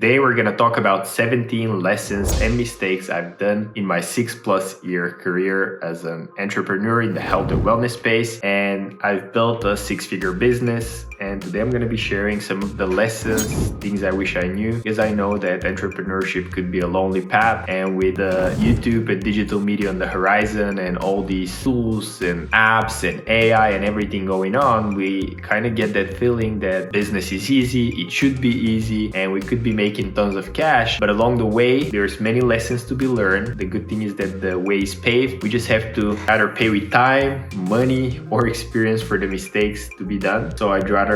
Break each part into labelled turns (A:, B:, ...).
A: Today we're going to talk about 17 lessons and mistakes I've done in my 6+ year career as an entrepreneur in the health and wellness space. And I've built a 6-figure business. And today I'm going to be sharing some of the lessons, things I wish I knew, because I know that entrepreneurship could be a lonely path. And with YouTube and digital media on the horizon and all these tools and apps and AI and everything going on, we kind of get that feeling that business is easy, it should be easy, and we could be making tons of cash. But along the way, there's many lessons to be learned. The good thing is that the way is paved. We just have to either pay with time, money, or experience for the mistakes to be done. So I'd rather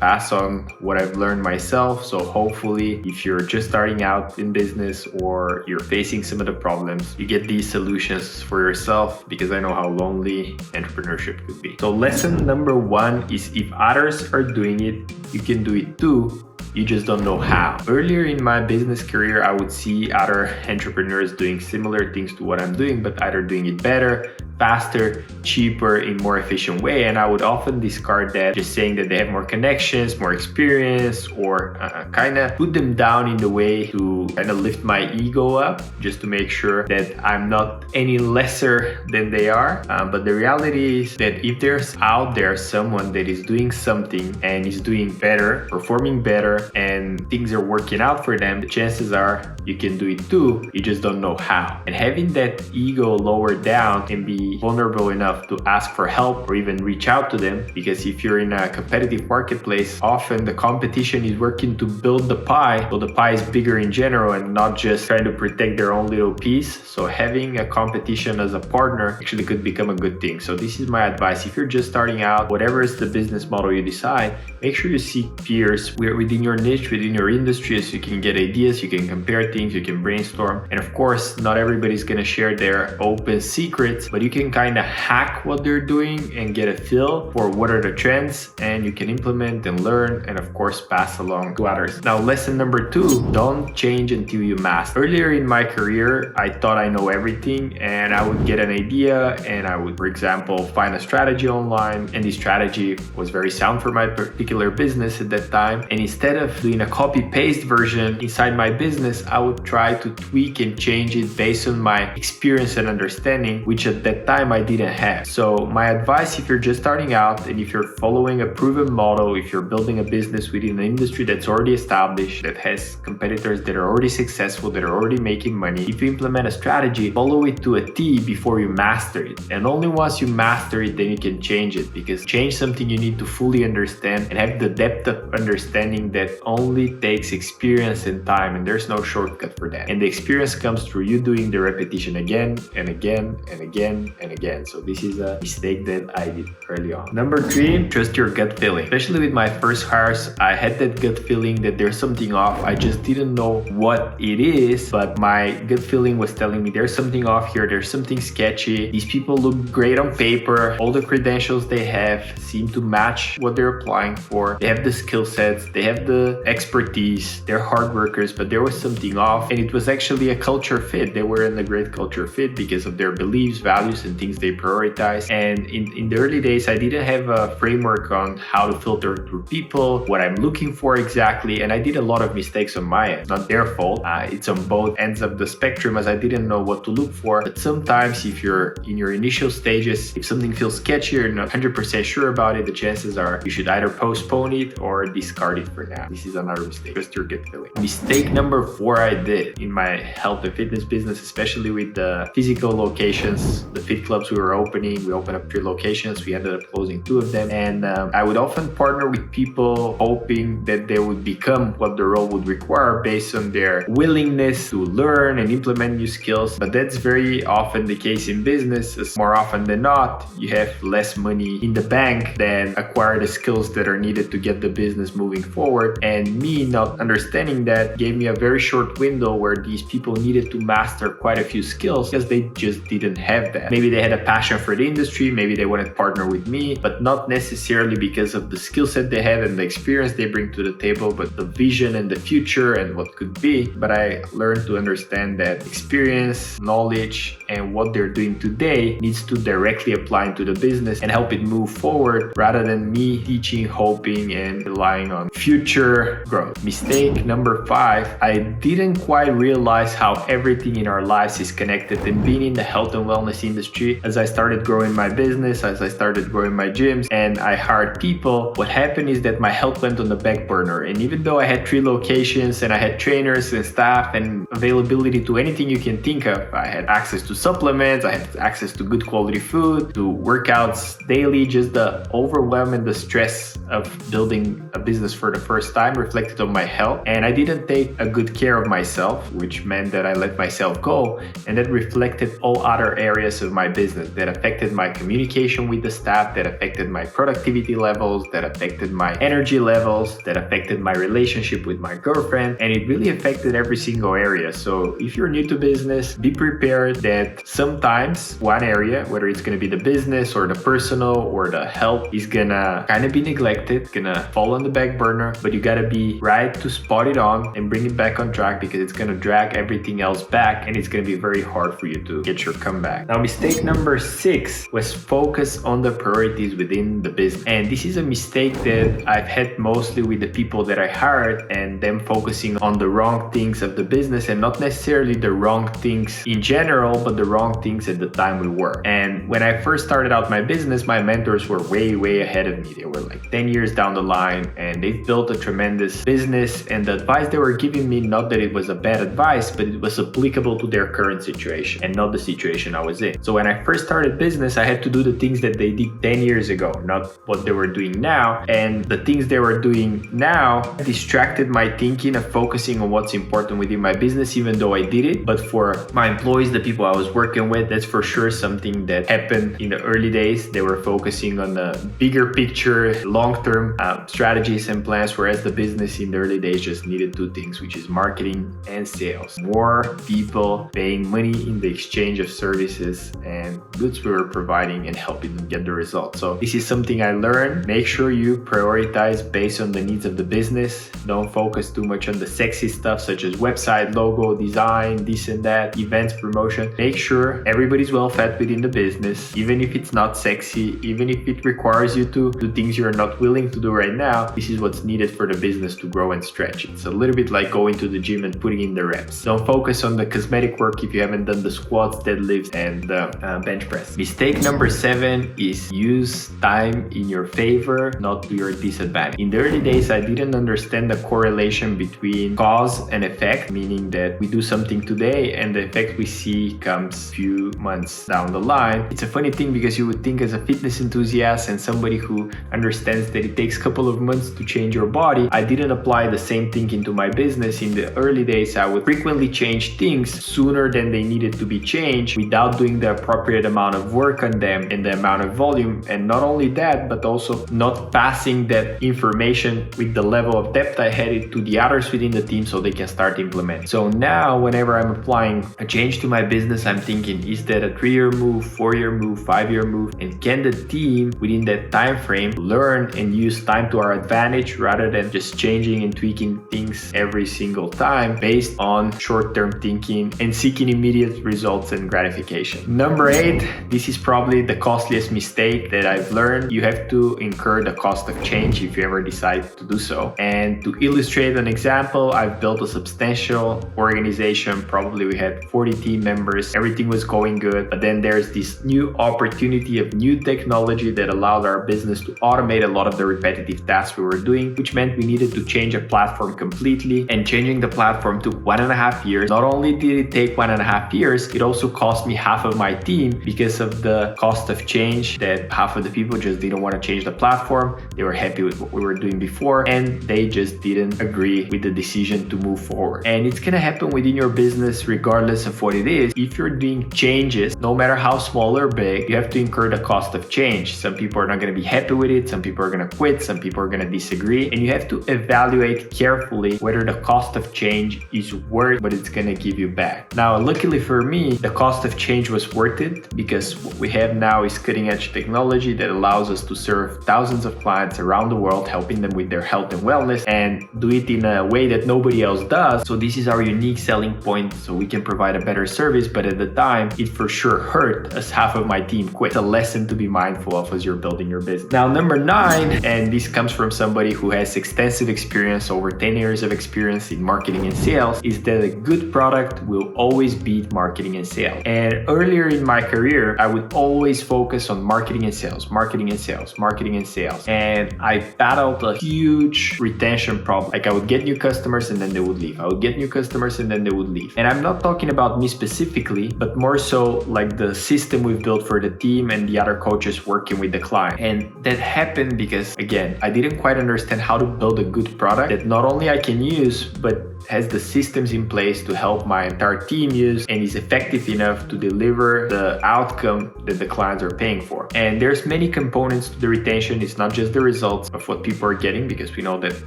A: pass on what I've learned myself. So hopefully, if you're just starting out in business or you're facing some of the problems, you get these solutions for yourself, because I know how lonely entrepreneurship could be. So lesson number 1 is, if others are doing it, you can do it too. You just don't know how. Earlier in my business career, I would see other entrepreneurs doing similar things to what I'm doing, but either doing it better, faster, cheaper, in more efficient way. And I would often discard that, just saying that they have more connections, more experience, or kind of put them down in the way to kind of lift my ego up, just to make sure that I'm not any lesser than they are. But the reality is that if there's out there someone that is doing something and is doing better, performing better, and things are working out for them, the chances are you can do it too. You just don't know how. And having that ego lowered down and be vulnerable enough to ask for help or even reach out to them, because if you're in a competitive marketplace, often the competition is working to build the pie, so the pie is bigger in general and not just trying to protect their own little piece. So having a competition as a partner actually could become a good thing. So this is my advice. If you're just starting out, whatever is the business model you decide, make sure you seek peers within your niche, within your industry, so you can get ideas, you can compare things, you can brainstorm. And of course, not everybody's going to share their open secrets, but you can kind of hack what they're doing and get a feel for what are the trends, and you can implement and learn, and of course pass along to others. Now, lesson number 2, don't change until you master. Earlier in my career, I thought I know everything, and I would get an idea and I would, for example, find a strategy online, and this strategy was very sound for my particular business at that time. And instead of doing a copy-paste version inside my business, I would try to tweak and change it based on my experience and understanding, which at that time I didn't have. So my advice, if you're just starting out and if you're following a proven model, if you're building a business within an industry that's already established, that has competitors that are already successful, that are already making money, if you implement a strategy, follow it to a T before you master it. And only once you master it, then you can change it, because change something you need to fully understand and have the depth of understanding that only takes experience and time, and there's no shortcut for that. And the experience comes through you doing the repetition again and again and again and again. So this is a mistake that I did early on. Number 3, trust your gut feeling. Especially with my first hires, I had that gut feeling that there's something off. I just didn't know what it is, but my gut feeling was telling me there's something off here, there's something sketchy. These people look great on paper, all the credentials they have seem to match what they're applying for. They have the skill sets, they have the expertise, they're hard workers, but there was something off, and it was actually a culture fit. They were in a great culture fit because of their beliefs, values, and things they prioritize. And in the early days, I didn't have a framework on how to filter through people, what I'm looking for exactly, and I did a lot of mistakes on my end. Not their fault. It's on both ends of the spectrum, as I didn't know what to look for. But sometimes if you're in your initial stages, if something feels sketchy or not 100% sure about it, the chances are you should either postpone it or discard it for now. This is another mistake. Trust your gut feeling. Mistake number 4 I did in my health and fitness business, especially with the physical locations, the fit clubs we were opening. We opened up 3 locations. We ended up closing 2 of them. And I would often partner with people hoping that they would become what the role would require based on their willingness to learn and implement new skills. But that's very often the case in business, as more often than not, you have less money in the bank than acquire the skills that are needed to get the business moving forward. And me not understanding that gave me a very short window where these people needed to master quite a few skills because they just didn't have that. Maybe they had a passion for the industry, maybe they wanted to partner with me, but not necessarily because of the skill set they had and the experience they bring to the table, but the vision and the future and what could be. But I learned to understand that experience, knowledge, and what they're doing today needs to directly apply into the business and help it move forward, rather than me teaching, hoping, and relying on future future growth. Mistake number 5, I didn't quite realize how everything in our lives is connected. And being in the health and wellness industry, as I started growing my business, as I started growing my gyms, and I hired people, what happened is that my health went on the back burner. And even though I had 3 locations and I had trainers and staff and availability to anything you can think of, I had access to supplements, I had access to good quality food, to workouts daily. Just the overwhelm and the stress of building a business for the first time reflected on my health, and I didn't take a good care of myself, which meant that I let myself go, and that reflected all other areas of my business. That affected my communication with the staff, that affected my productivity levels, that affected my energy levels, that affected my relationship with my girlfriend, and it really affected every single area. So if you're new to business, be prepared that sometimes one area, whether it's going to be the business or the personal or the health, is gonna kind of be neglected, gonna fall on the back burner, but you gotta be right to spot it on and bring it back on track, because it's gonna drag everything else back and it's gonna be very hard for you to get your comeback. Now, mistake number 6 was focus on the priorities within the business. And this is a mistake that I've had mostly with the people that I hired, and them focusing on the wrong things of the business, and not necessarily the wrong things in general, but the wrong things at the time we were. And when I first started out my business, my mentors were way ahead of me. They were like 10 years down the line, and they've built a tremendous business, and the advice they were giving me, not that it was a bad advice, but it was applicable to their current situation and not the situation I was in. So when I first started business, I had to do the things that they did 10 years ago, not what they were doing now. And the things they were doing now distracted my thinking of focusing on what's important within my business, even though I did it. But for my employees, the people I was working with, that's for sure something that happened in the early days. They were focusing on the bigger picture, long-term strategies and plans, whereas the business in the early days just needed 2 things, which is marketing and sales. More people paying money in the exchange of services and goods we were providing and helping them get the results. So this is something I learned. Make sure you prioritize based on the needs of the business. Don't focus too much on the sexy stuff such as website, logo, design, this and that, events, promotion. Make sure everybody's well fed within the business, even if it's not sexy, even if it requires you to do things you're not willing to do right now. This is what's needed for the business to grow and stretch. It's a little bit like going to the gym and putting in the reps. Don't focus on the cosmetic work if you haven't done the squats, deadlifts, and the bench press. Mistake number 7 is use time in your favor, not to your disadvantage. In the early days, I didn't understand the correlation between cause and effect, meaning that we do something today and the effect we see comes few months down the line. It's a funny thing because you would think as a fitness enthusiast and somebody who understands that it takes a couple of months to change your body, I didn't apply the same thinking to my business. In the early days, I would frequently change things sooner than they needed to be changed without doing the appropriate amount of work on them and the amount of volume. And not only that, but also not passing that information with the level of depth I had it to the others within the team so they can start implementing. So now whenever I'm applying a change to my business, I'm thinking, is that a 3-year move, 4-year move, 5-year move? And can the team within that time frame learn and use time to our advantage rather than just changing and tweaking things every single time based on short-term thinking and seeking immediate results and gratification? Number 8, this is probably the costliest mistake that I've learned. You have to incur the cost of change if you ever decide to do so. And to illustrate an example, I've built a substantial organization. Probably we had 40 team members. Everything was going good. But then there's this new opportunity of new technology that allowed our business to automate a lot of the repetitive tasks we were doing, which meant we needed to change a platform completely. And changing the platform took 1.5 years. Not only did it take 1.5 years, it also cost me half of my team because of the cost of change, that half of the people just didn't want to change the platform. They were happy with what we were doing before and they just didn't agree with the decision to move forward. And it's going to happen within your business regardless of what it is. If you're doing changes, no matter how small or big, you have to incur the cost of change. Some people are not going to be happy with it. Some people are going to quit. Some people are going to disagree. And you have to evaluate carefully whether the cost of change is worth what it's going to give you back. Now, luckily for me, the cost of change was worth it because what we have now is cutting edge technology that allows us to serve thousands of clients around the world, helping them with their health and wellness and do it in a way that nobody else does. So this is our unique selling point, so we can provide a better service. But at the time, it for sure hurt as half of my team quit. It's a lesson to be mindful of as you're building your business. Now, number 9, and this comes from somebody who has extensive experience, over 10 years of experience in marketing and sales, is that a good product will always beat marketing and sales. And earlier in my career, I would always focus on marketing and sales, marketing and sales, marketing and sales. And I battled a huge retention problem. Like I would get new customers and then they would leave. I would get new customers and then they would leave. And I'm not talking about me specifically, but more so like the system we've built for the team and the other coaches working with the client. And that happened because, again, I didn't quite understand how to build a good product that not only I can use, but has the systems in place to help my entire team use and is effective enough to deliver the outcome that the clients are paying for. And there's many components to the retention. It's not just the results of what people are getting, because we know that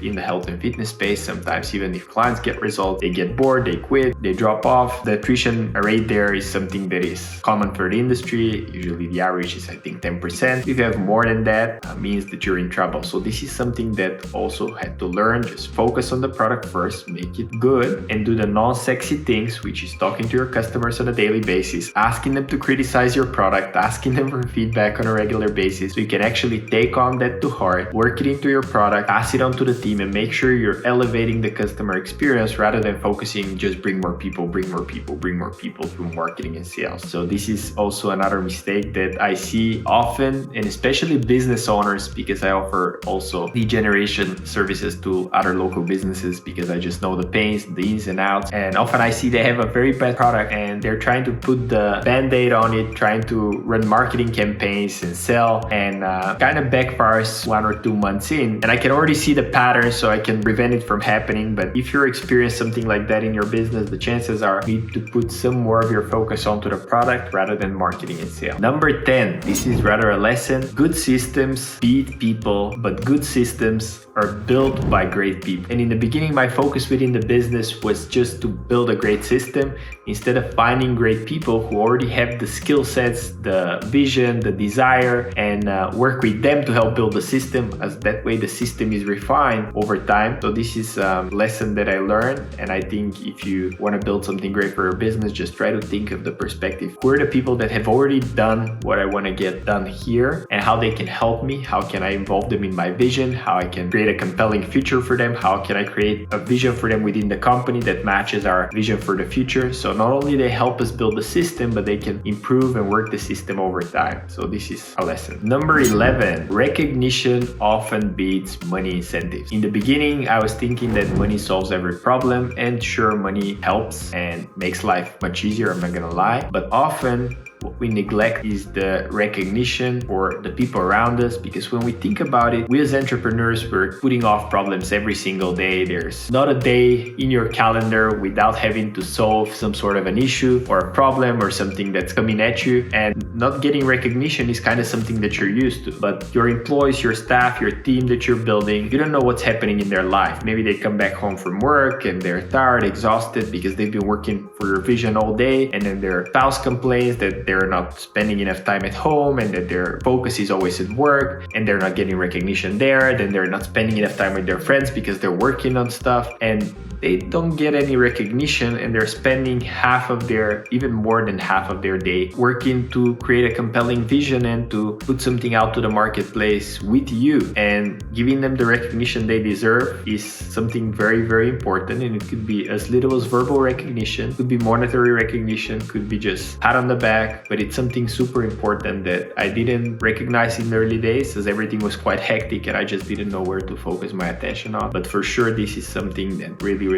A: in the health and fitness space, sometimes even if clients get results, they get bored, they quit, they drop off. The attrition rate there is something that is common for the industry. Usually the average is, I think, 10%. If you have more than that, means that you're in trouble. So this is something that also had to learn. Just focus on the product first, make it good, and do the non-sexy things, which is talking to your customers on a daily basis, asking them to criticize your product, asking them for feedback on a regular basis, so you can actually take on that to heart, work it into your product, pass it on to the team, and make sure you're elevating the customer experience rather than focusing just bring more people through marketing and sales. So this is also another mistake that I see often, and especially business owners, because I offer also lead generation services to other local businesses, because I just know the pains, the ins and outs. And often I see they have a very bad product and they're trying to put the band-aid on it, trying to run marketing campaigns and sell, and kind of backfires 1 or 2 months in. And I can already see the pattern, so I can prevent it from happening. But if you're experiencing something like that in your business, the chances are you need to put some more of your focus onto the product rather than marketing and sales. Number 10, this is rather a lesson. Good systems beat people, but good systems are built by great people. And in the beginning, my focus within the business was just to build a great system instead of finding great people who already have the skill sets, the vision, the desire, and work with them to help build the system, as that way the system is refined over time. So this is a lesson that I learned, and I think if you want to build something great for your business, just try to think of the perspective. Who are the people that have already done what I want to get done here, and how they can help me? How can I involve them in my vision? How I can create a compelling future for them? How can I create a vision for them within the company that matches our vision for the future? So not only they help us build the system, but they can improve and work the system over time. So this is a lesson. Number 11, recognition often beats money incentives. In the beginning, I was thinking that money solves every problem, and sure, money helps and makes life much easier, I'm not gonna lie, but often what we neglect is the recognition for the people around us, because when we think about it, we as entrepreneurs, we're putting off problems every single day. There's not a day in your calendar without having to solve some sort of an issue or a problem or something that's coming at you, and not getting recognition is kind of something that you're used to. But your employees, your staff, your team that you're building, you don't know what's happening in their life. Maybe they come back home from work and they're tired, exhausted because they've been working for your vision all day, and then their spouse complains that they're not spending enough time at home and that their focus is always at work and they're not getting recognition there. Then they're not spending enough time with their friends because they're working on stuff, and they don't get any recognition, and they're spending even more than half of their day working to create a compelling vision and to put something out to the marketplace with you. And giving them the recognition they deserve is something very, very important. And it could be as little as verbal recognition, could be monetary recognition, could be just pat on the back, but it's something super important that I didn't recognize in the early days, as everything was quite hectic and I just didn't know where to focus my attention on. But for sure, this is something that really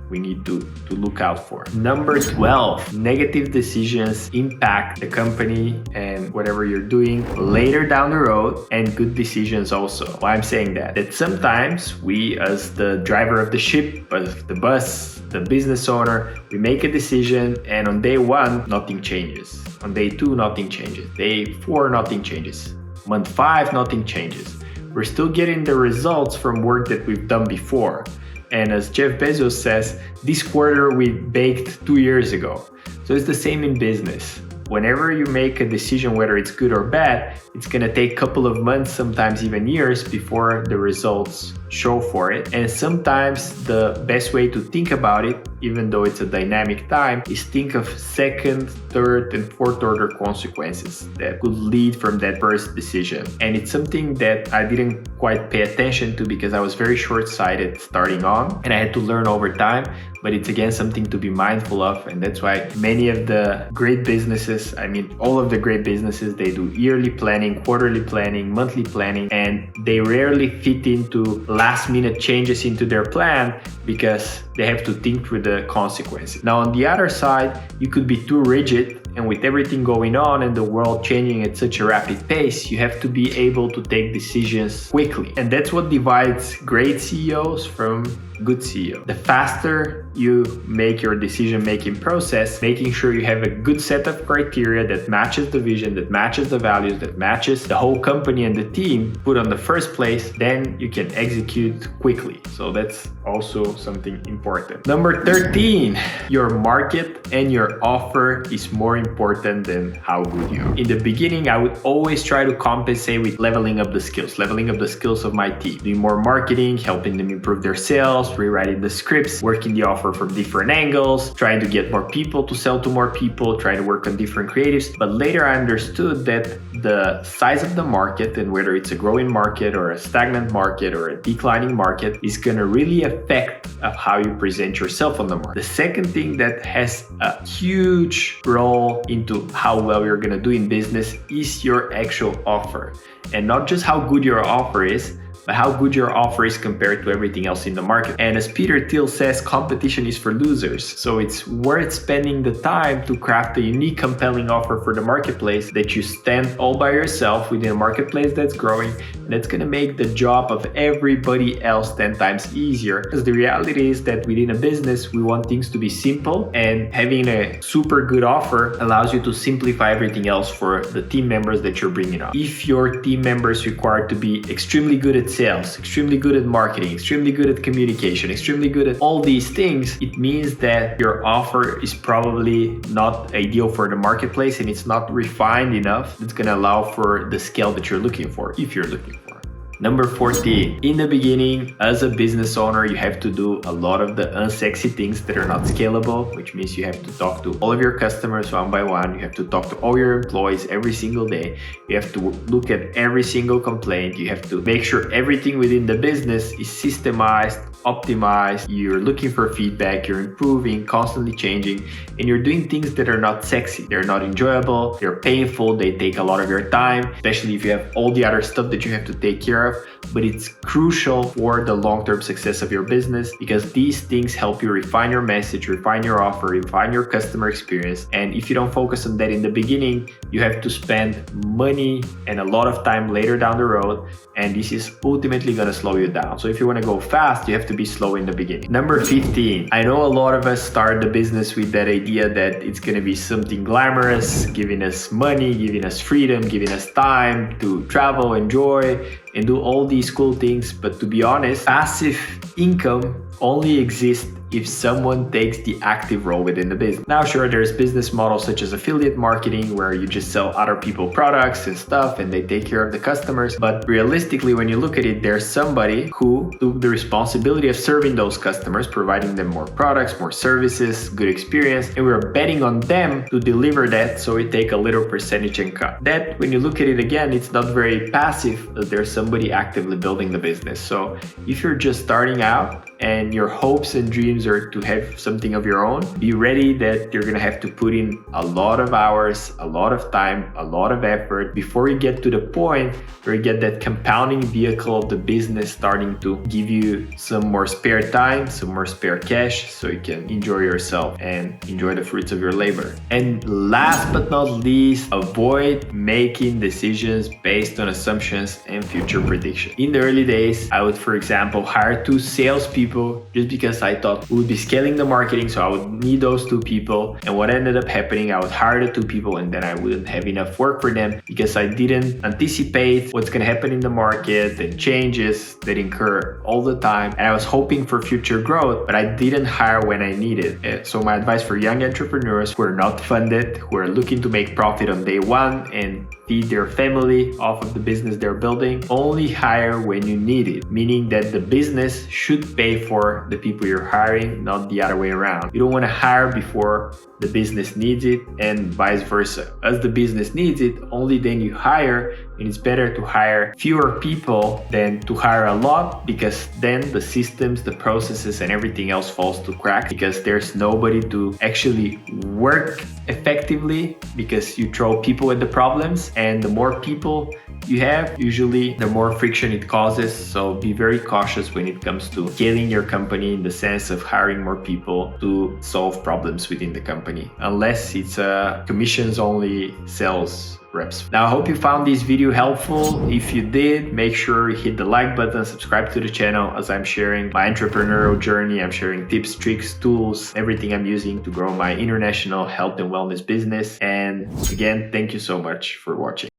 A: we need to look out for. Number 12, negative decisions impact the company and whatever you're doing later down the road, and good decisions also. Why I'm saying that sometimes we, as the driver of the ship, as the bus, the business owner, we make a decision, and on day 1, nothing changes. On day 2, nothing changes. Day 4, nothing changes. Month 5, nothing changes. We're still getting the results from work that we've done before. And as Jeff Bezos says, this quarter we baked 2 years ago. So it's the same in business. Whenever you make a decision, whether it's good or bad, it's gonna take a couple of months, sometimes even years, before the results show for it. And sometimes the best way to think about it, even though it's a dynamic time, is think of second, third, and fourth order consequences that could lead from that first decision. And it's something that I didn't quite pay attention to because I was very short-sighted starting on, and I had to learn over time. But it's again something to be mindful of, and that's why many of the great businesses, all of the great businesses, they do yearly planning, quarterly planning, monthly planning, and they rarely fit into last minute changes into their plan because they have to think through the consequences. Now on the other side, you could be too rigid, and with everything going on and the world changing at such a rapid pace, you have to be able to take decisions quickly. And that's what divides great CEOs from good CEO. The faster you make your decision-making process, making sure you have a good set of criteria that matches the vision, that matches the values, that matches the whole company and the team put on the first place, then you can execute quickly. So that's also something important. Number 13, your market and your offer is more important than how good you are. In the beginning, I would always try to compensate with leveling up the skills of my team, doing more marketing, helping them improve their sales, rewriting the scripts, working the offer from different angles, trying to get more people to sell to more people, trying to work on different creatives. But later I understood that the size of the market, and whether it's a growing market or a stagnant market or a declining market, is going to really affect of how you present yourself on the market. The second thing that has a huge role into how well you're going to do in business is your actual offer. And not just how good your offer is, but how good your offer is compared to everything else in the market. And as Peter Thiel says, competition is for losers. So it's worth spending the time to craft a unique, compelling offer for the marketplace that you stand all by yourself within a marketplace that's growing. And that's gonna make the job of everybody else 10 times easier. Because the reality is that within a business, we want things to be simple, and having a super good offer allows you to simplify everything else for the team members that you're bringing on. If your team members require to be extremely good at sales, extremely good at marketing, extremely good at communication, extremely good at all these things, it means that your offer is probably not ideal for the marketplace, and it's not refined enough that's going to allow for the scale that you're looking for, if you're looking for. Number 14, in the beginning, as a business owner, you have to do a lot of the unsexy things that are not scalable, which means you have to talk to all of your customers one by one. You have to talk to all your employees every single day. You have to look at every single complaint. You have to make sure everything within the business is systemized, optimized. You're looking for feedback, you're improving, constantly changing, and you're doing things that are not sexy. They're not enjoyable, they're painful, they take a lot of your time, especially if you have all the other stuff that you have to take care of. But it's crucial for the long-term success of your business, because these things help you refine your message, refine your offer, refine your customer experience. And if you don't focus on that in the beginning, you have to spend money and a lot of time later down the road, and this is ultimately going to slow you down. So if you want to go fast, you have to be slow in the beginning. Number 15, I know a lot of us start the business with that idea that it's going to be something glamorous, giving us money, giving us freedom, giving us time to travel, enjoy, and do all these cool things. But to be honest, passive income only exists if someone takes the active role within the business. Now, sure, there's business models such as affiliate marketing, where you just sell other people products and stuff and they take care of the customers. But realistically, when you look at it, there's somebody who took the responsibility of serving those customers, providing them more products, more services, good experience, and we're betting on them to deliver that, so we take a little percentage and cut. That, when you look at it again, it's not very passive, but there's somebody actively building the business. So if you're just starting out and your hopes and dreams are to have something of your own, be ready that you're gonna have to put in a lot of hours, a lot of time, a lot of effort before you get to the point where you get that compounding vehicle of the business starting to give you some more spare time, some more spare cash, so you can enjoy yourself and enjoy the fruits of your labor. And last but not least, avoid making decisions based on assumptions and future prediction. In the early days, I would, for example, hire 2 salespeople just because I thought we would be scaling the marketing, so I would need those 2 people. And what ended up happening, I would hire the 2 people and then I wouldn't have enough work for them because I didn't anticipate what's going to happen in the market and changes that incur all the time. And I was hoping for future growth, but I didn't hire when I needed. So my advice for young entrepreneurs who are not funded, who are looking to make profit on day one and feed their family off of the business they're building, only hire when you need it, meaning that the business should pay for the people you're hiring, not the other way around. You don't want to hire before the business needs it and vice versa. As the business needs it, only then you hire, and it's better to hire fewer people than to hire a lot, because then the systems, the processes, and everything else falls to crack because there's nobody to actually work effectively because you throw people at the problems, and the more people you have, usually the more friction it causes. So be very cautious when it comes to scaling your company in the sense of hiring more people to solve problems within the company, unless it's a commissions only sales reps. Now, I hope you found this video helpful. If you did, make sure you hit the like button, subscribe to the channel, as I'm sharing my entrepreneurial journey. I'm sharing tips, tricks, tools, everything I'm using to grow my international health and wellness business. And again, thank you so much for watching.